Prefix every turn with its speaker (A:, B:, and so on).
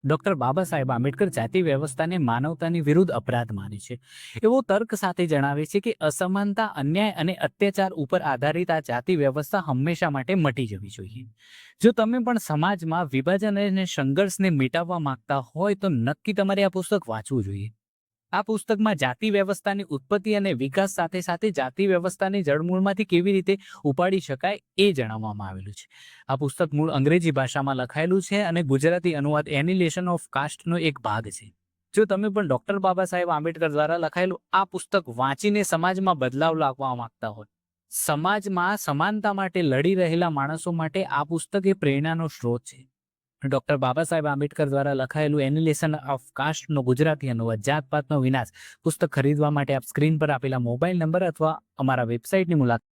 A: Doctor Baba Saheb Ambedkar જાતિ વ્યવસ્થાને માનવતાની વિરુદ્ધ અપરાધ માને છે. એવો તર્ક સાથે જણાવે છે કે અસમાનતા, અન્યાય અને અત્યાચાર ઉપર આધારિત આ જાતિ વ્યવસ્થા હંમેશા માટે મટી જવી જોઈએ. જો તમે પણ સમાજમાં વિભાજન અને સંઘર્ષને મિટાવવા માંગતા હોય તો નક્કી તમારે આ પુસ્તક વાંચવું જોઈએ. આ પુસ્તકમાં જાતિ વ્યવસ્થાની ઉત્પત્તિ અને વિકાસ સાથે સાથે જાતિ વ્યવસ્થાને જળમૂળમાંથી કેવી રીતે ઉપાડી શકાય એ જણાવવામાં આવેલું છે. આ પુસ્તક મૂળ અંગ્રેજી ભાષામાં લખાયેલું છે અને ગુજરાતી અનુવાદ એનિલેશન ઓફ કાસ્ટનો એક ભાગ છે. જો તમે પણ ડોક્ટર બાબા સાહેબ આંબેડકર દ્વારા લખાયેલું આ પુસ્તક વાંચીને સમાજમાં બદલાવ લાવવા માંગતા હોય, સમાજમાં સમાનતા માટે લડી રહેલા માણસો માટે આ પુસ્તક એ પ્રેરણાનો સ્ત્રોત છે. ડોક્ટર બાબા સાહેબ આંબેડકર દ્વારા લખાયેલું એનિલેશન ઓફ કાસ્ટનો ગુજરાતી અનુવાદ જાતપાતનો વિનાશ પુસ્તક ખરીદવા માટે આપ સ્ક્રીન પર આપેલા મોબાઈલ નંબર અથવા અમારા વેબસાઇટની મુલાકાત